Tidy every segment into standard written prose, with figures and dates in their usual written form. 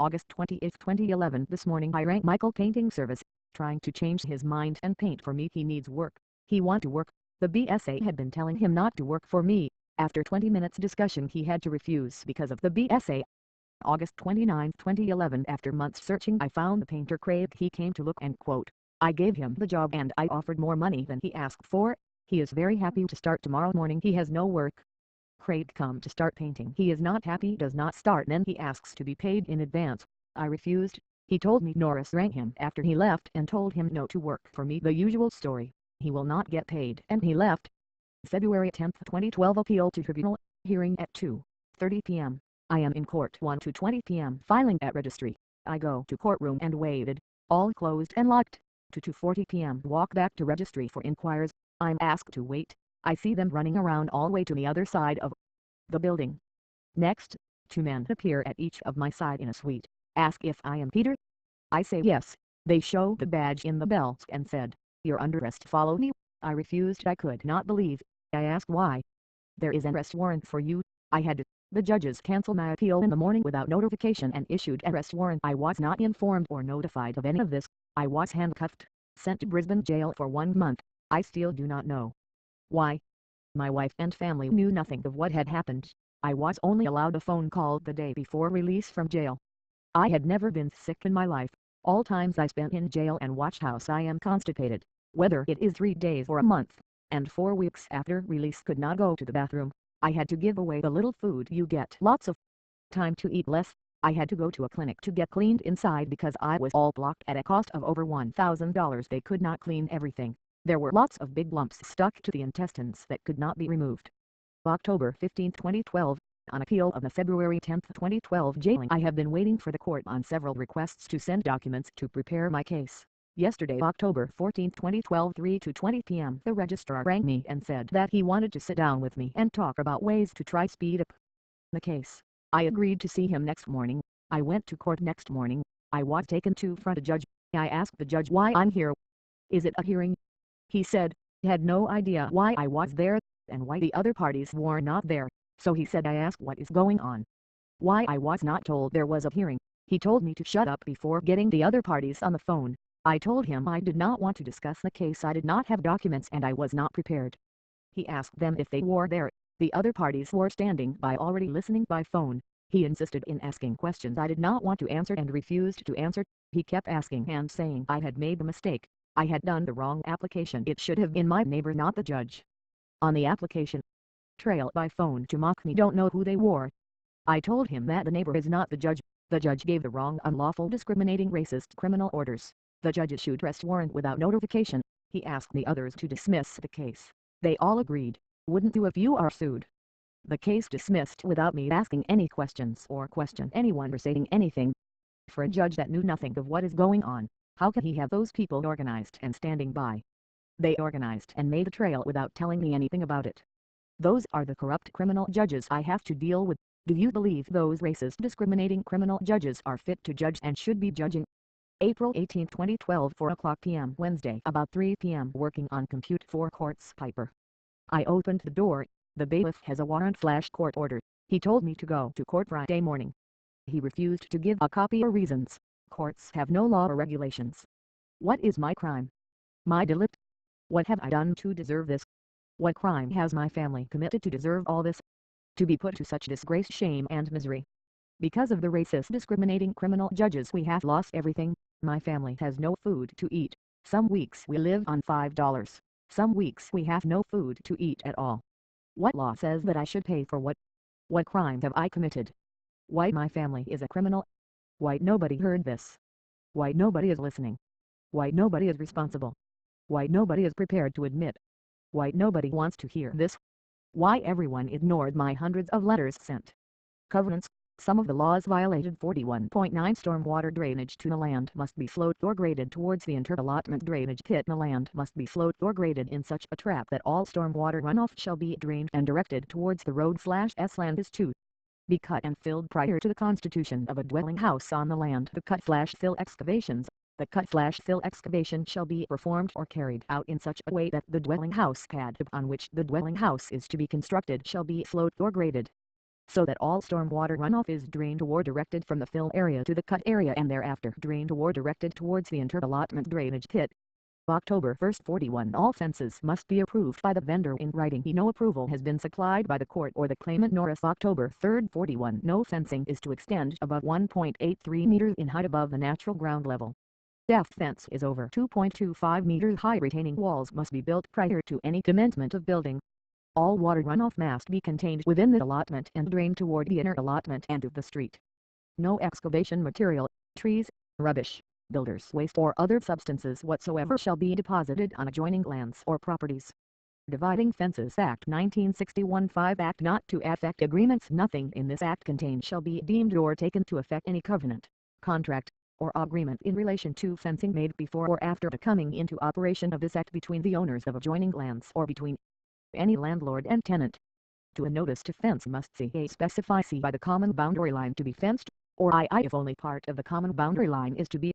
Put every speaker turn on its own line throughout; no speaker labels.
August 28, 2011. This morning I rang Michael Painting Service, trying to change his mind and paint for me. He needs work. He want to work. The BSA had been telling him not to work for me. After 20 minutes discussion he had to refuse because of the BSA. August 29, 2011. After months searching I found the painter Craig. He came to look and quote, I gave him the job and I offered more money than he asked for. He is very happy to start tomorrow morning. He has no work. Craig come to start painting. He is not happy, does not start, then he asks to be paid in advance. I refused. He told me Norris rang him after he left and told him no to work for me. The usual story. He will not get paid and he left. February 10, 2012. Appeal to tribunal. Hearing at 2:30 p.m. I am in court 1 to 20 p.m. Filing at registry. I go to courtroom and waited. All closed and locked. To 2:40 p.m. Walk back to registry for inquiries. I'm asked to wait. I see them running around all the way to the other side of the building. Next, 2 men appear at each of my side in a suite. Ask if I am Peter. I say yes. They show the badge in the belt and said, you're under arrest, follow me. I refused. I could not believe. I asked why. There is an arrest warrant for you. I had to. The judges canceled my appeal in the morning without notification and issued an arrest warrant. I was not informed or notified of any of this. I was handcuffed, sent to Brisbane jail for 1 month. I still do not know why. My wife and family knew nothing of what had happened. I was only allowed a phone call the day before release from jail. I had never been sick in my life. All times I spent in jail and watch house I am constipated, whether it is 3 days or a month, and 4 weeks after release could not go to the bathroom. I had to give away the little food you get. Lots of time to eat less. I had to go to a clinic to get cleaned inside because I was all blocked at a cost of over $1,000. They could not clean everything. There were lots of big lumps stuck to the intestines that could not be removed. October 15, 2012, on appeal of the February 10, 2012 jailing. I have been waiting for the court on several requests to send documents to prepare my case. Yesterday, October 14, 2012, 3 to 20 p.m. the registrar rang me and said that he wanted to sit down with me and talk about ways to try speed up the case. I agreed to see him next morning. I went to court next morning. I was taken to front a judge. I asked the judge why I'm here. Is it a hearing? He said he had no idea why I was there and why the other parties were not there. So he said I asked what is going on. Why I was not told there was a hearing. He told me to shut up before getting the other parties on the phone. I told him I did not want to discuss the case. I did not have documents and I was not prepared. He asked them if they were there. The other parties were standing by already listening by phone. He insisted in asking questions I did not want to answer and refused to answer. He kept asking and saying I had made a mistake. I had done the wrong application. It should have been my neighbor, not the judge. On the application trail by phone to mock me, don't know who they were. I told him that the neighbor is not the judge. The judge gave the wrong, unlawful, discriminating, racist criminal orders. The judge issued arrest warrant without notification. He asked the others to dismiss the case. They all agreed. Wouldn't you if you are sued? The case dismissed without me asking any questions or question anyone or saying anything. For a judge that knew nothing of what is going on, how can he have those people organized and standing by? They organized and made a trail without telling me anything about it. Those are the corrupt criminal judges I have to deal with. Do you believe those racist, discriminating criminal judges are fit to judge and should be judging? April 18, 2012, 4 o'clock p.m. Wednesday, about 3 p.m. Working on compute for court's Piper. I opened the door. The bailiff has a warrant / court order. He told me to go to court Friday morning. He refused to give a copy or reasons. Courts have no law or regulations. What is my crime? My delict? What have I done to deserve this? What crime has my family committed to deserve all this? To be put to such disgrace, shame and misery. Because of the racist, discriminating criminal judges we have lost everything. My family has no food to eat. Some weeks we live on $5. Some weeks we have no food to eat at all. What law says that I should pay for what? What crime have I committed? Why my family is a criminal? Why nobody heard this? Why nobody is listening? Why nobody is responsible? Why nobody is prepared to admit? Why nobody wants to hear this? Why everyone ignored my hundreds of letters sent? Covenants. Some of the laws violated. 41.9 Stormwater drainage to the land must be flowed or graded towards the inter-allotment drainage pit. The land must be flowed or graded in such a trap that all stormwater runoff shall be drained and directed towards the road/S. Land is to be cut and filled prior to the constitution of a dwelling house on the land. The cut/fill excavations. The cut/fill excavation shall be performed or carried out in such a way that the dwelling house pad on which the dwelling house is to be constructed shall be flowed or graded. so that all stormwater runoff is drained or directed from the fill area to the cut area and thereafter drained or directed towards the inter-allotment drainage pit. October 1, 41. All fences must be approved by the vendor in writing. No approval has been supplied by the court or the claimant. Norris, October 3, 41. No fencing is to extend above 1.83 meters in height above the natural ground level. If fence is over 2.25 meters high, retaining walls must be built prior to any commencement of building. All water runoff must be contained within the allotment and drained toward the inner allotment and of the street. No excavation material, trees, rubbish, builder's waste or other substances whatsoever shall be deposited on adjoining lands or properties. Dividing Fences Act 1961 5 Act not to affect agreements. Nothing in this act contained shall be deemed or taken to affect any covenant, contract, or agreement in relation to fencing made before or after the coming into operation of this act between the owners of adjoining lands or between any landlord and tenant. To a notice to fence must CA specify C by the common boundary line to be fenced, or II if only part of the common boundary line is to be.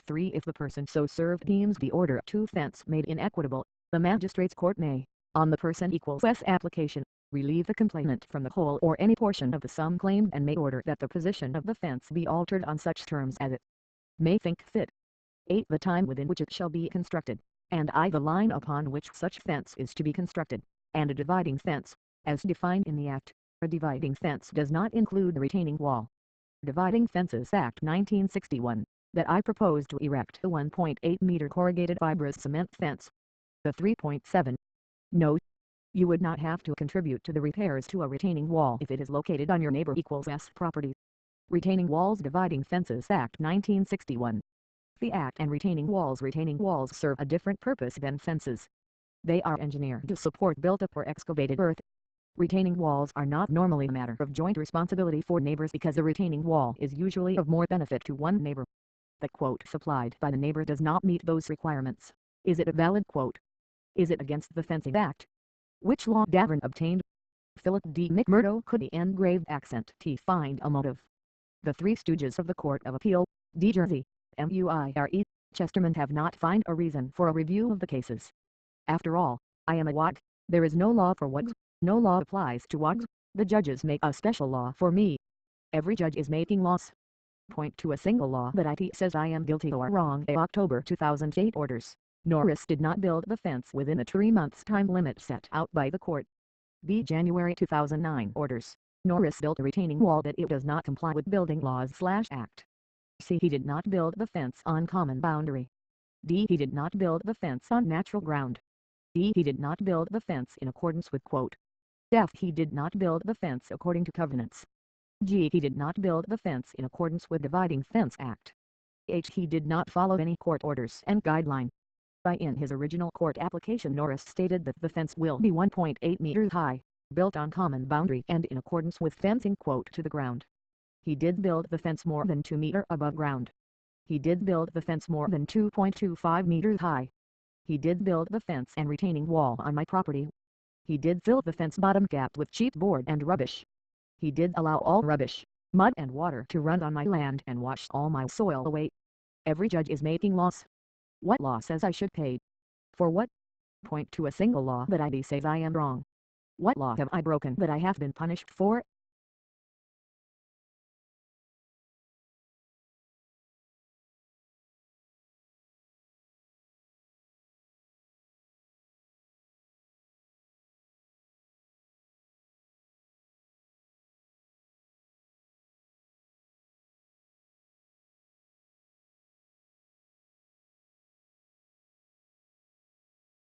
3. If the person so served deems the order to fence made inequitable, the magistrate's court may, on the person equals S application, relieve the complainant from the whole or any portion of the sum claimed and may order that the position of the fence be altered on such terms as it may think fit. 8. The time within which it shall be constructed, and I the line upon which such fence is to be constructed, and a dividing fence, as defined in the Act. A dividing fence does not include a retaining wall. Dividing Fences Act 1961, that I propose to erect a 1.8 meter corrugated fibrous cement fence. The 3.7. Note: you would not have to contribute to the repairs to a retaining wall if it is located on your neighbor equals S property. Retaining Walls Dividing Fences Act 1961. The Act and retaining walls serve a different purpose than fences. They are engineered to support built-up or excavated earth. Retaining walls are not normally a matter of joint responsibility for neighbors because a retaining wall is usually of more benefit to one neighbor. The quote supplied by the neighbor does not meet those requirements. Is it a valid quote? Is it against the Fencing Act? Which law Davern obtained? Philip D. McMurdo could the engraved accent T find a motive. The Three Stooges of the Court of Appeal, D. Jersey, MUIRE, Chesterman have not find a reason for a review of the cases. After all, I am a WAG, there is no law for WAGs, no law applies to WAGs, the judges make a special law for me. Every judge is making laws. Point to a single law that IT says I am guilty or wrong. A October 2008 orders. Norris did not build the fence within the 3 months time limit set out by the court. B. January 2009 orders. Norris built a retaining wall that it does not comply with building laws/act. C. He did not build the fence on common boundary. D. He did not build the fence on natural ground. E. He did not build the fence in accordance with quote. F. He did not build the fence according to covenants. G. He did not build the fence in accordance with Dividing Fence Act. H. He did not follow any court orders and guideline. I. In his original court application Norris stated that the fence will be 1.8 meters high, built on common boundary and in accordance with fencing quote to the ground. He did build the fence more than 2 meters above ground. He did build the fence more than 2.25 meters high. He did build the fence and retaining wall on my property. He did fill the fence bottom gap with cheap board and rubbish. He did allow all rubbish, mud and water to run on my land and wash all my soil away. Every judge is making laws. What law says I should pay? For what? Point to a single law that ID says I am wrong. What law have I broken that I have been punished for?